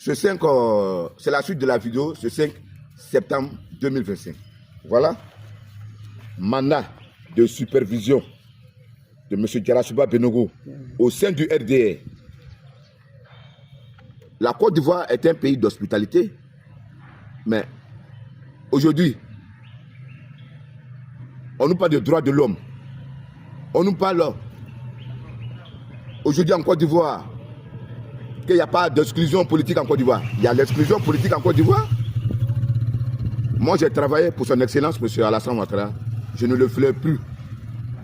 c'est la suite de la vidéo, ce 5 septembre 2025. Voilà. Mandat de supervision de M. Djarasouba Benogo au sein du RDR. La Côte d'Ivoire est un pays d'hospitalité, mais aujourd'hui, on nous parle de droits de l'homme. On nous parle aujourd'hui en Côte d'Ivoire qu'il n'y a pas d'exclusion politique en Côte d'Ivoire. Il y a l'exclusion politique en Côte d'Ivoire. Moi, j'ai travaillé pour son excellence, M. Alassane Ouattara. Je ne le ferai plus.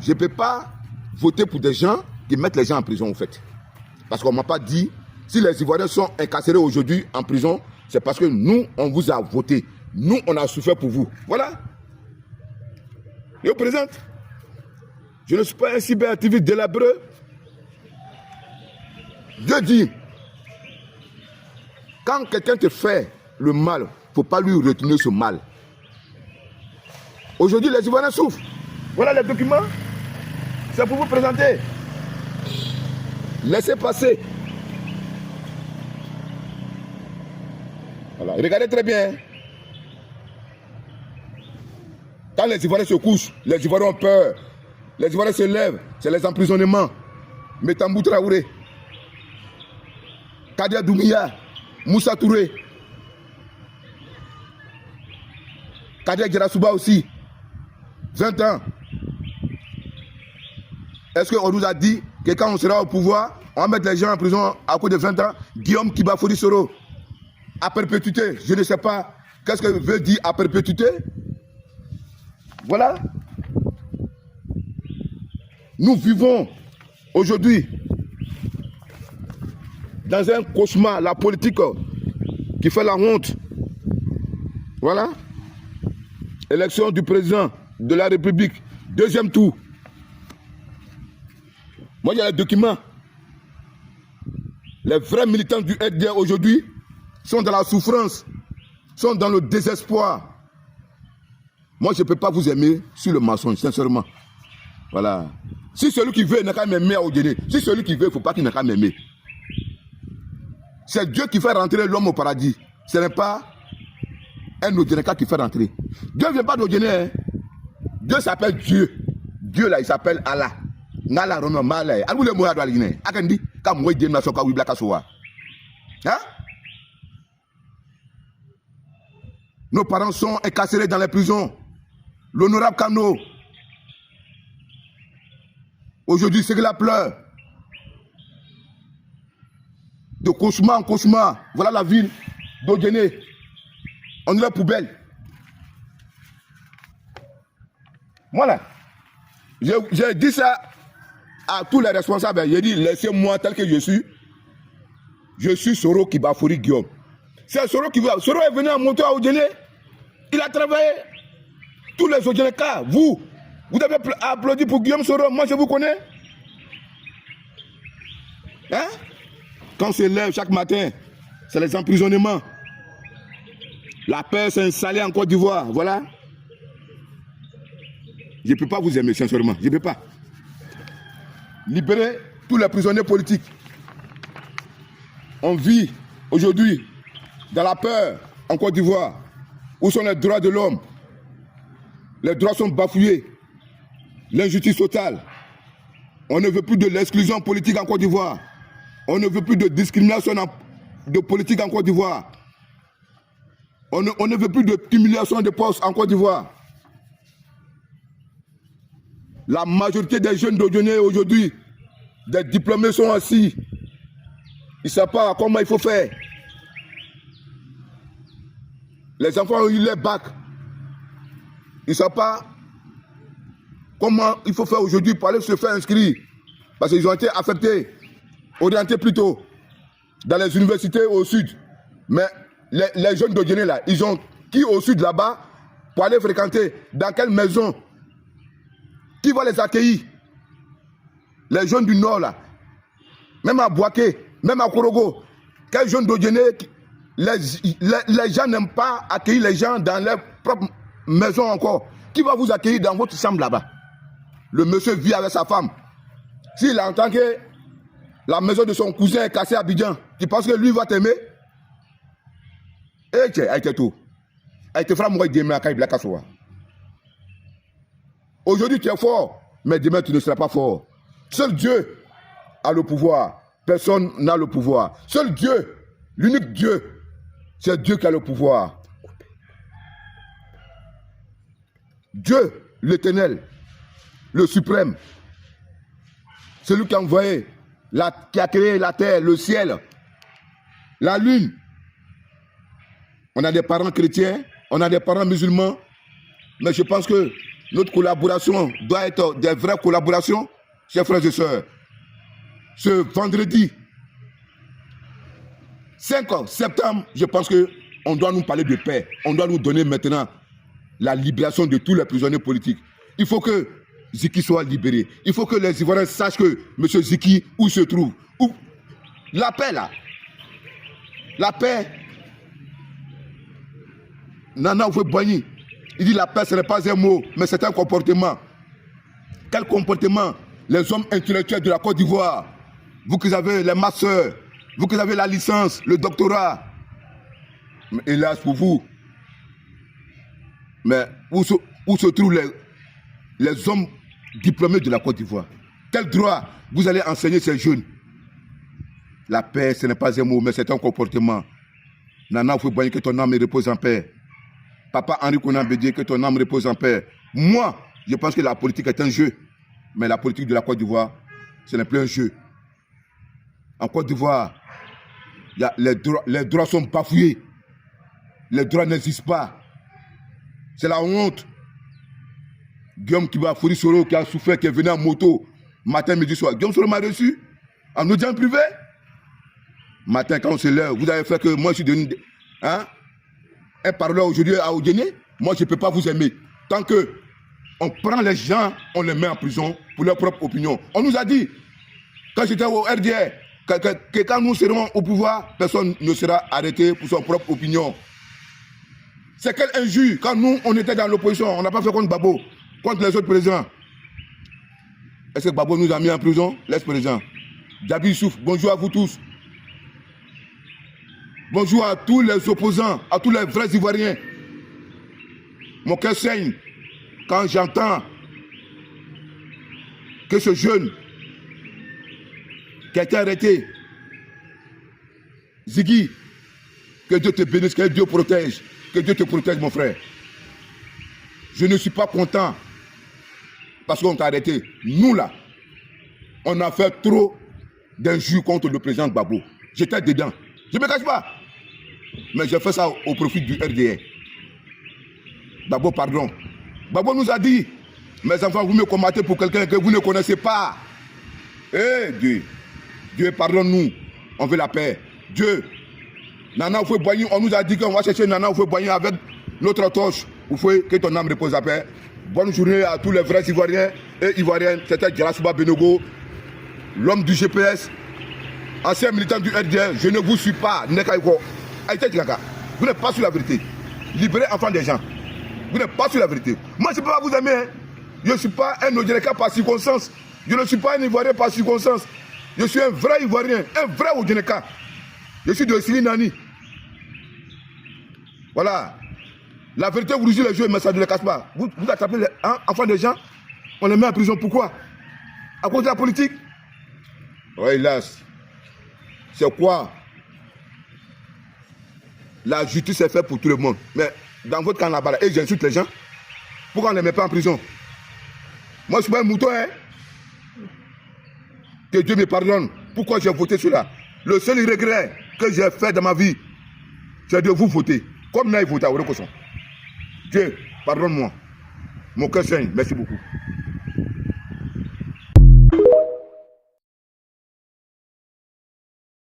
Je ne peux pas voter pour des gens qui mettent les gens en prison, en fait. Parce qu'on ne m'a pas dit, si les Ivoiriens sont incarcérés aujourd'hui en prison, c'est parce que nous, on vous a voté. Nous, on a souffert pour vous. Voilà. Je vous présente. Je ne suis pas un cyberactiviste délabreux. Dieu dit, quand quelqu'un te fait le mal, il ne faut pas lui retenir ce mal. Aujourd'hui, les Ivoiriens souffrent. Voilà les documents. C'est pour vous présenter. Laissez passer. Voilà. Regardez très bien. Quand les Ivoiriens se couchent, les Ivoiriens ont peur. Les Ivoiriens se lèvent. C'est les emprisonnements. Metambou Traoré, Kadia Doumbia, Moussa Touré, Kadia Djarasouba aussi. 20 ans. Est-ce qu'on nous a dit que quand on sera au pouvoir, on va mettre les gens en prison à cause de 20 ans? Guillaume Kibafori Soro, à perpétuité. Je ne sais pas qu'est-ce que veut dire à perpétuité. Voilà. Nous vivons aujourd'hui dans un cauchemar, la politique qui fait la honte. Voilà. Élection du président de la République, deuxième tour. Moi, il y a les documents. Les vrais militants du RDR aujourd'hui sont dans la souffrance, sont dans le désespoir. Moi, je ne peux pas vous aimer sur le mensonge, sincèrement. Voilà. Si celui qui veut n'a qu'à m'aimer à Odjene, si celui qui veut, il ne faut pas qu'il n'a qu'à m'aimer. C'est Dieu qui fait rentrer l'homme au paradis. Ce n'est pas un Odjeneka qui fait rentrer. Dieu ne vient pas d'Odjene. Hein. Dieu s'appelle Dieu. Dieu là, il s'appelle Allah. Nala Rono Malay. Alou le moya doualine. Akendi, kam moy dem na soka wi blaka sowa. Hein? Nos parents sont incarcérés dans les prisons. L'honorable Kano. Aujourd'hui, c'est que la pleure. De cauchemar en cauchemar. Voilà la ville d'Odjene. On est la poubelle. Voilà. J'ai dit ça à tous les responsables. J'ai dit, laissez-moi tel que je suis. Je suis Soro Kibafori Guillaume. C'est Soro qui va. Soro est venu à monter à Odjene. Il a travaillé. Tous les Odjeneka, vous avez applaudi pour Guillaume Soro. Moi, je vous connais. Hein? Quand on se lève chaque matin, c'est les emprisonnements. La peur s'est installée en Côte d'Ivoire. Voilà. Je ne peux pas vous aimer, sincèrement. Je ne peux pas. Libérer tous les prisonniers politiques. On vit aujourd'hui dans la peur en Côte d'Ivoire. Où sont les droits de l'homme? Les droits sont bafouillés. L'injustice totale. On ne veut plus de l'exclusion politique en Côte d'Ivoire. On ne veut plus de discrimination de politique en Côte d'Ivoire. On ne veut plus de cumulation de postes en Côte d'Ivoire. La majorité des jeunes d'Odjene aujourd'hui, des diplômés sont assis. Ils ne savent pas comment il faut faire. Les enfants ont eu les bacs. Ils ne savent pas comment il faut faire aujourd'hui pour aller se faire inscrire. Parce qu'ils ont été affectés, orientés plutôt dans les universités au sud. Mais les jeunes d'Odjene là, ils ont qui au sud là-bas pour aller fréquenter dans quelle maison? Qui va les accueillir? Les jeunes du nord là, même à Bouaké, même à Korogo, quels jeunes d'Odjene, les gens n'aiment pas accueillir les gens dans leur propre maison encore. Qui va vous accueillir dans votre chambre là-bas? Le monsieur vit avec sa femme. S'il entend que la maison de son cousin est cassée à Abidjan, tu penses que lui va t'aimer? Eh, tiens, aïe, tout. Aïe, te fera mourir demain à Kaï Black Assoa. Aujourd'hui, tu es fort, mais demain, tu ne seras pas fort. Seul Dieu a le pouvoir. Personne n'a le pouvoir. Seul Dieu, l'unique Dieu, c'est Dieu qui a le pouvoir. Dieu, l'éternel, le suprême, celui qui a envoyé, qui a créé la terre, le ciel, la lune. On a des parents chrétiens, on a des parents musulmans, mais je pense que notre collaboration doit être des vraies collaborations, chers frères et sœurs. Ce vendredi 5 septembre, je pense qu'on doit nous parler de paix. On doit nous donner maintenant la libération de tous les prisonniers politiques. Il faut que Ziki soit libéré. Il faut que les Ivoiriens sachent que M. Ziki, où il se trouve. Où... La paix, là. La paix. Nana Oufoué-Boigny, il dit la paix, ce n'est pas un mot, mais c'est un comportement. Quel comportement? Les hommes intellectuels de la Côte d'Ivoire, vous qui avez les masters, vous qui avez la licence, le doctorat, mais hélas pour vous. Mais où se trouvent les hommes diplômés de la Côte d'Ivoire? Quel droit vous allez enseigner ces jeunes? La paix, ce n'est pas un mot, mais c'est un comportement. Nana Oufoué-Boigny, que ton âme repose en paix. Papa Henri Konan Bédié, que ton âme repose en paix. Moi, je pense que la politique est un jeu. Mais la politique de la Côte d'Ivoire, ce n'est plus un jeu. En Côte d'Ivoire, les droits sont bafoués. Les droits n'existent pas. C'est la honte. Guillaume Kiba Fouri-Soro qui a souffert, qui est venu en moto, matin, midi, soir. Guillaume Soro m'a reçu en audience privée. Matin, quand on se lève, vous avez fait que moi, je suis devenu... Hein? Un parleur aujourd'hui à Oudjéné, moi, je ne peux pas vous aimer. Tant que on prend les gens, on les met en prison pour leur propre opinion. On nous a dit, quand j'étais au RDR, que quand nous serons au pouvoir, personne ne sera arrêté pour son propre opinion. C'est quel injure. Quand nous, on était dans l'opposition, on n'a pas fait contre Babo, contre les autres présidents. Est-ce que Babo nous a mis en prison? L'ex-président. Djabi Youssouf, bonjour à vous tous. Bonjour à tous les opposants, à tous les vrais Ivoiriens. Mon cœur saigne quand j'entends que ce jeune qui a été arrêté, Ziggy, que Dieu te bénisse, que Dieu protège, que Dieu te protège, mon frère. Je ne suis pas content parce qu'on t'a arrêté. Nous, là, on a fait trop d'injures contre le président Gbagbo. J'étais dedans. Je ne me cache pas. Mais j'ai fait ça au profit du RDR. Gbagbo, pardon. Gbagbo nous a dit, mes enfants, vous me combattez pour quelqu'un que vous ne connaissez pas. Eh Dieu, Dieu pardonne-nous. On veut la paix. Dieu, Nana Oufoué-Boigny, on nous a dit qu'on va chercher Nana Oufoué-Boigny avec notre torche. Oufoué, que ton âme repose à paix. Bonne journée à tous les vrais Ivoiriens et Ivoiriennes. C'était Djarasouba Benogo, l'homme du GPS, ancien militant du RDR. Je ne vous suis pas. Vous n'êtes pas sur la vérité. Libérez enfants des gens. Vous n'êtes pas sur la vérité. Moi, je ne peux pas vous aimer. Hein. Je ne suis pas un Odjeneka par circonstance. Je ne suis pas un Ivoirien par circonstance. Je suis un vrai Ivoirien, un vrai Odjeneka. Je suis de Sili Nani. Voilà. La vérité vous rougit les yeux, mais ça ne les casse pas. Vous attrapez les enfants des gens, on les met en prison. Pourquoi? À cause de la politique? Oui, hélas. C'est quoi? La justice est faite pour tout le monde. Mais dans votre camp là-bas, et j'insulte les gens, pourquoi on ne les met pas en prison? Moi, je suis pas un mouton, hein? Que Dieu me pardonne. Pourquoi j'ai voté cela? Le seul regret que j'ai fait dans ma vie, c'est de vous voter. Comme n'a voté à Orekoson. Dieu, pardonne-moi. Mon cœur saigne. Merci beaucoup.